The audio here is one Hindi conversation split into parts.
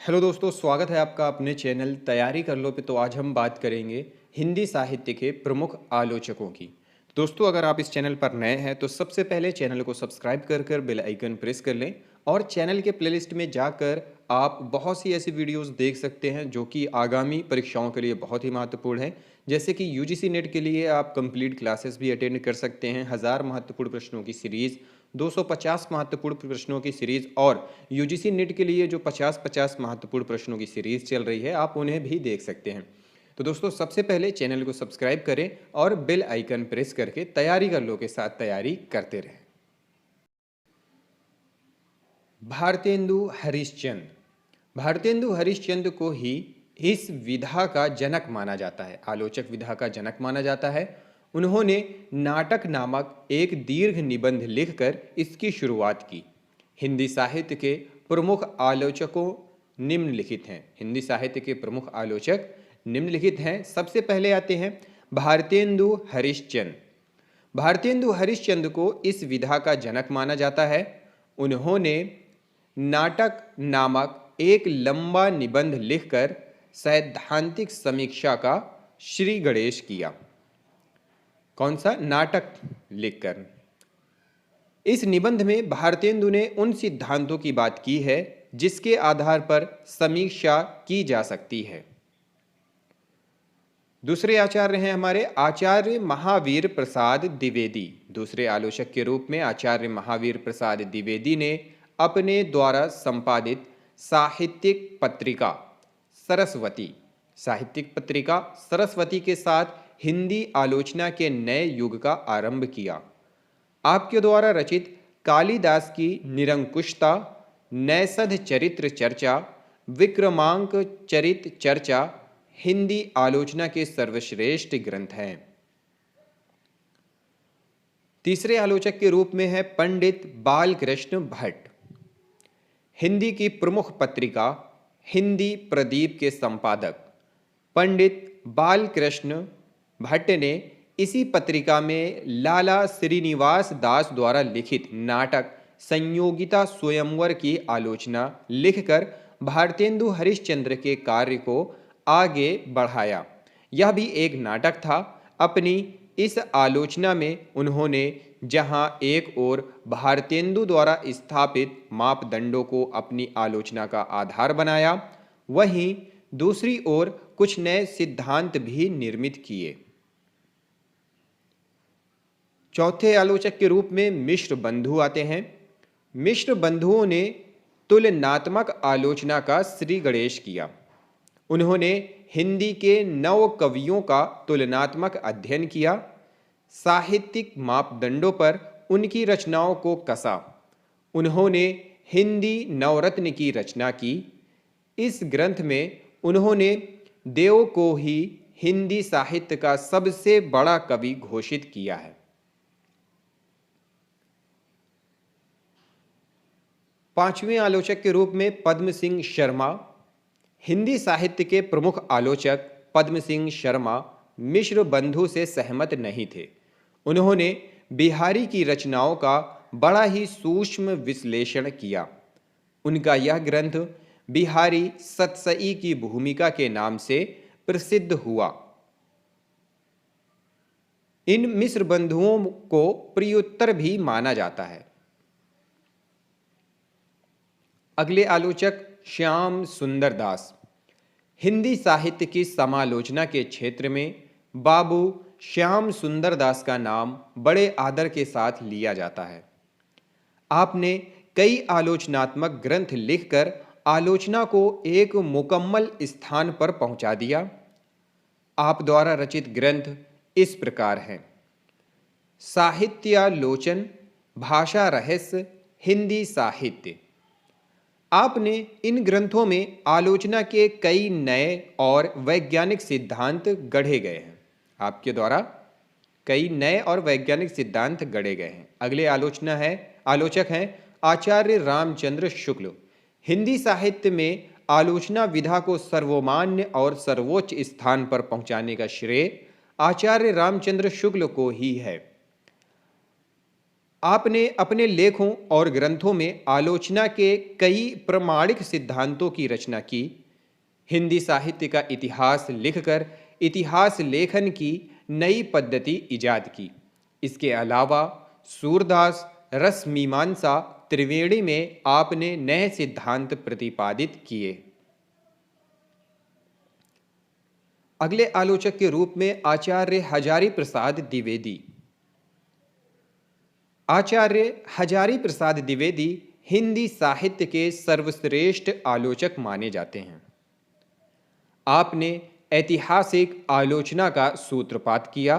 हेलो दोस्तों, स्वागत है आपका अपने चैनल तैयारी कर लो पे। तो आज हम बात करेंगे हिंदी साहित्य के प्रमुख आलोचकों की। दोस्तों, अगर आप इस चैनल पर नए हैं तो सबसे पहले चैनल को सब्सक्राइब कर बेल आइकन प्रेस कर लें और चैनल के प्लेलिस्ट में जाकर आप बहुत सी ऐसी वीडियोस देख सकते हैं जो कि आगामी परीक्षाओं के लिए बहुत ही महत्वपूर्ण है। जैसे कि यूजीसी नेट के लिए आप कंप्लीट क्लासेस भी अटेंड कर सकते हैं, 1000 महत्वपूर्ण प्रश्नों की सीरीज़, 250 महत्वपूर्ण प्रश्नों की सीरीज़ और यूजीसी नेट के लिए जो 50-50 महत्वपूर्ण प्रश्नों की सीरीज़ चल रही है, आप उन्हें भी देख सकते हैं। तो दोस्तों, सबसे पहले चैनल को सब्सक्राइब करें और बेल आइकन प्रेस करके तैयारी कर लो के साथ तैयारी करते रहें। भारतेंदु हरिश्चंद्र। भारतेंदु हरिश्चंद्र को ही इस विधा का जनक माना जाता है, आलोचक विधा का जनक माना जाता है। उन्होंने नाटक नामक एक दीर्घ निबंध लिखकर इसकी शुरुआत की। हिंदी साहित्य के प्रमुख आलोचकों निम्नलिखित हैं। हिंदी साहित्य के प्रमुख आलोचक निम्नलिखित हैं। सबसे पहले आते हैं भारतेंदु हरिश्चंद्र। भारतेंदु हरिश्चंद्र को इस विधा का जनक माना जाता है। उन्होंने नाटक नामक एक लंबा निबंध लिखकर सैद्धांतिक समीक्षा का श्री गणेश किया। कौन सा? नाटक लिखकर। इस निबंध में भारतेंदु ने उन सिद्धांतों की बात की है जिसके आधार पर समीक्षा की जा सकती है। दूसरे आचार्य हैं हमारे आचार्य महावीर प्रसाद द्विवेदी। दूसरे आलोचक के रूप में आचार्य महावीर प्रसाद द्विवेदी ने अपने द्वारा संपादित साहित्यिक पत्रिका सरस्वती के साथ हिंदी आलोचना के नए युग का आरंभ किया। आपके द्वारा रचित कालिदास की निरंकुशता, नैषध चरित्र चर्चा, विक्रमांक चरित चर्चा हिंदी आलोचना के सर्वश्रेष्ठ ग्रंथ हैं। तीसरे आलोचक के रूप में है पंडित बालकृष्ण भट्ट। हिंदी की प्रमुख पत्रिका हिंदी प्रदीप के संपादक पंडित बालकृष्ण भट्ट ने इसी पत्रिका में लाला श्रीनिवास दास द्वारा लिखित नाटक संयोगिता स्वयंवर की आलोचना लिखकर भारतेंदु हरिश्चंद्र के कार्य को आगे बढ़ाया। यह भी एक नाटक था। अपनी इस आलोचना में उन्होंने जहां एक ओर भारतेंदु द्वारा स्थापित मापदंडों को अपनी आलोचना का आधार बनाया, वहीं दूसरी ओर कुछ नए सिद्धांत भी निर्मित किए। चौथे आलोचक के रूप में मिश्र बंधु आते हैं। मिश्र बंधुओं ने तुलनात्मक आलोचना का श्री गणेश किया। उन्होंने हिंदी के नव कवियों का तुलनात्मक अध्ययन किया, साहित्यिक मापदंडों पर उनकी रचनाओं को कसा। उन्होंने हिंदी नवरत्न की रचना की। इस ग्रंथ में उन्होंने देव को ही हिंदी साहित्य का सबसे बड़ा कवि घोषित किया है। पांचवें आलोचक के रूप में पद्म सिंह शर्मा। हिंदी साहित्य के प्रमुख आलोचक पद्म सिंह शर्मा मिश्र बंधु से सहमत नहीं थे। उन्होंने बिहारी की रचनाओं का बड़ा ही सूक्ष्म विश्लेषण किया। उनका यह ग्रंथ बिहारी सतसई की भूमिका के नाम से प्रसिद्ध हुआ। इन मिश्र बंधुओं को प्रियोत्तर भी माना जाता है। अगले आलोचक श्याम सुंदर दास। हिंदी साहित्य की समालोचना के क्षेत्र में बाबू श्याम सुंदर दास का नाम बड़े आदर के साथ लिया जाता है। आपने कई आलोचनात्मक ग्रंथ लिखकर आलोचना को एक मुकम्मल स्थान पर पहुंचा दिया। आप द्वारा रचित ग्रंथ इस प्रकार हैं: साहित्यालोचन, भाषा रहस्य, हिंदी साहित्य। आपने इन ग्रंथों में आलोचना के कई नए और वैज्ञानिक सिद्धांत गढ़े गए हैं। आपके द्वारा कई नए और वैज्ञानिक सिद्धांत गढ़े गए हैं। अगले आलोचक हैं आचार्य रामचंद्र शुक्ल। हिंदी साहित्य में आलोचना विधा को सर्वमान्य और सर्वोच्च स्थान पर पहुंचाने का श्रेय आचार्य रामचंद्र शुक्ल को ही है। आपने अपने लेखों और ग्रंथों में आलोचना के कई प्रमाणिक सिद्धांतों की रचना की। हिंदी साहित्य का इतिहास लिखकर इतिहास लेखन की नई पद्धति इजाद की। इसके अलावा सूरदास रस मीमांसा त्रिवेणी में आपने नए सिद्धांत प्रतिपादित किए। अगले आलोचक के रूप में आचार्य हजारी प्रसाद द्विवेदी। आचार्य हजारी प्रसाद द्विवेदी हिंदी साहित्य के सर्वश्रेष्ठ आलोचक माने जाते हैं। आपने ऐतिहासिक आलोचना का सूत्रपात किया।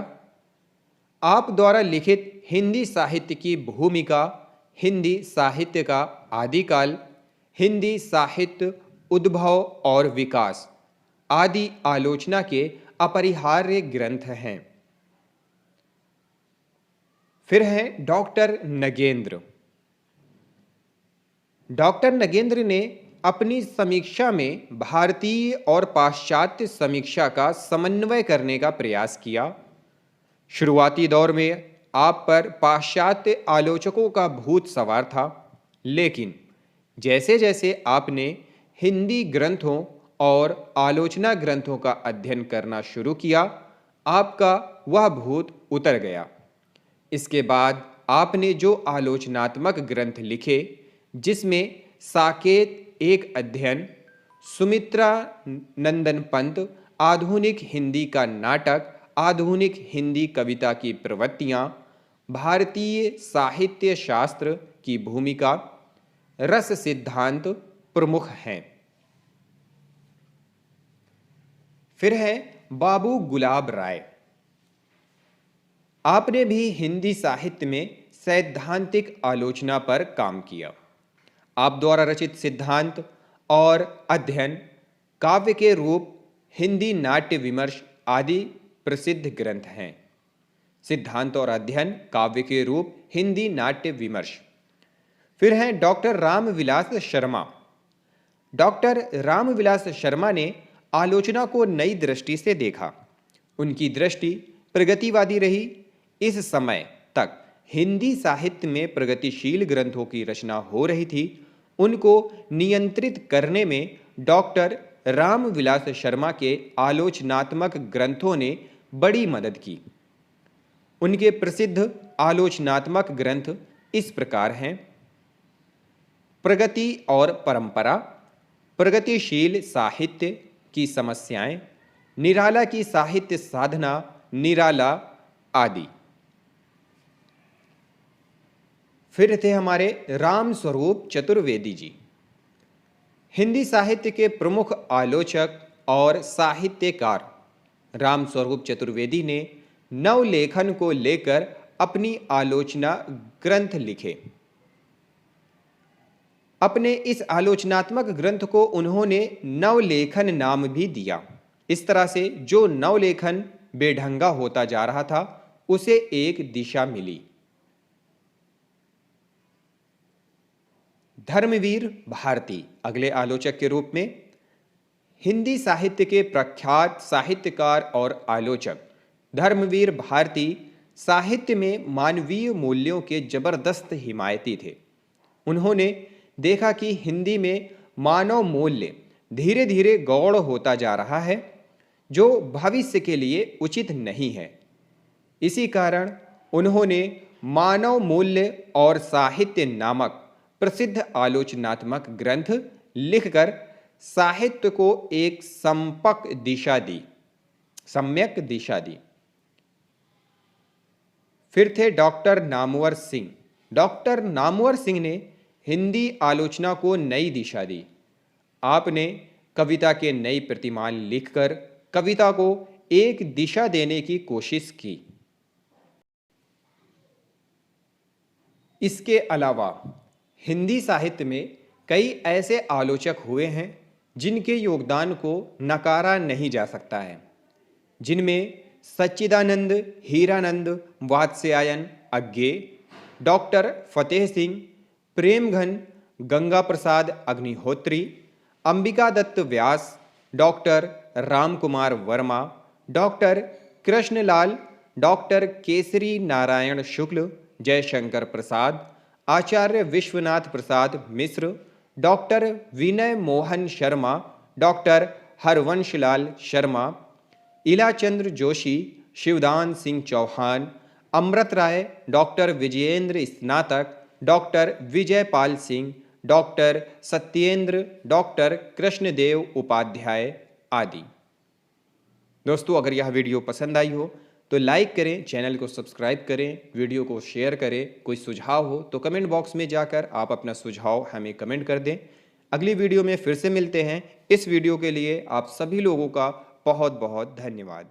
आप द्वारा लिखित हिंदी साहित्य की भूमिका, हिंदी साहित्य का आदिकाल, हिंदी साहित्य उद्भव और विकास आदि आलोचना के अपरिहार्य ग्रंथ हैं। फिर हैं डॉक्टर नगेंद्र। डॉक्टर नगेंद्र ने अपनी समीक्षा में भारतीय और पाश्चात्य समीक्षा का समन्वय करने का प्रयास किया। शुरुआती दौर में आप पर पाश्चात्य आलोचकों का भूत सवार था, लेकिन जैसे जैसे आपने हिंदी ग्रंथों और आलोचना ग्रंथों का अध्ययन करना शुरू किया, आपका वह भूत उतर गया। इसके बाद आपने जो आलोचनात्मक ग्रंथ लिखे, जिसमें साकेत एक अध्ययन, सुमित्रा नंदन पंत आधुनिक हिंदी का नाटक, आधुनिक हिंदी कविता की प्रवृत्तियाँ, भारतीय साहित्य शास्त्र की भूमिका, रस सिद्धांत प्रमुख हैं। फिर है बाबू गुलाब राय। आपने भी हिंदी साहित्य में सैद्धांतिक आलोचना पर काम किया। आप द्वारा रचित सिद्धांत और अध्ययन, काव्य के रूप, हिंदी नाट्य विमर्श आदि प्रसिद्ध ग्रंथ हैं। सिद्धांत और अध्ययन, काव्य के रूप, हिंदी नाट्य विमर्श। फिर हैं डॉक्टर रामविलास शर्मा। डॉक्टर रामविलास शर्मा ने आलोचना को नई दृष्टि से देखा। उनकी दृष्टि प्रगतिवादी रही। इस समय तक हिंदी साहित्य में प्रगतिशील ग्रंथों की रचना हो रही थी। उनको नियंत्रित करने में डॉक्टर रामविलास शर्मा के आलोचनात्मक ग्रंथों ने बड़ी मदद की। उनके प्रसिद्ध आलोचनात्मक ग्रंथ इस प्रकार हैं: प्रगति और परंपरा, प्रगतिशील साहित्य की समस्याएं, निराला की साहित्य साधना, निराला आदि। फिर थे हमारे राम स्वरूप चतुर्वेदी जी। हिंदी साहित्य के प्रमुख आलोचक और साहित्यकार राम स्वरूप चतुर्वेदी ने नवलेखन को लेकर अपनी आलोचना ग्रंथ लिखे। अपने इस आलोचनात्मक ग्रंथ को उन्होंने नवलेखन नाम भी दिया। इस तरह से जो नवलेखन बेढंगा होता जा रहा था, उसे एक दिशा मिली। धर्मवीर भारती अगले आलोचक के रूप में। हिंदी साहित्य के प्रख्यात साहित्यकार और आलोचक धर्मवीर भारती साहित्य में मानवीय मूल्यों के जबरदस्त हिमायती थे। उन्होंने देखा कि हिंदी में मानव मूल्य धीरे धीरे गौण होता जा रहा है, जो भविष्य के लिए उचित नहीं है। इसी कारण उन्होंने मानव मूल्य और साहित्य नामक प्रसिद्ध आलोचनात्मक ग्रंथ लिखकर साहित्य को एक सम्यक दिशा दी। फिर थे डॉक्टर नामवर सिंह। डॉक्टर नामवर सिंह ने हिंदी आलोचना को नई दिशा दी। आपने कविता के नई प्रतिमान लिखकर कविता को एक दिशा देने की कोशिश की। इसके अलावा हिंदी साहित्य में कई ऐसे आलोचक हुए हैं जिनके योगदान को नकारा नहीं जा सकता है, जिनमें Sachchidanand, Hiranand, Vatsyayan, Agyeya, doctor Fateh Singh, Premghan, Ganga Prasad Agnihotri, Ambika Datt Vyas, doctor Ramkumar Varma, doctor Krishnalal, doctor Kesari Narayan Shukla, Jaishankar Prasad, Acharya Vishwanath Prasad Mishra, doctor Vinay Mohan Sharma, doctor Harvanshlal Sharma, Ilachandra Joshi, Shivdan Singh Chauhan, Amrit Rai, doctor Vijayendra Snatak, doctor Vijaypal Singh, doctor Satyendra, doctor Krishnadev Upadhyay आदि। दोस्तों, अगर यह वीडियो पसंद आई हो तो लाइक करें, चैनल को सब्सक्राइब करें, वीडियो को शेयर करें। कोई सुझाव हो तो कमेंट बॉक्स में जाकर आप अपना सुझाव हमें कमेंट कर दें। अगली वीडियो में फिर से मिलते हैं। इस वीडियो के लिए आप सभी लोगों का बहुत बहुत धन्यवाद।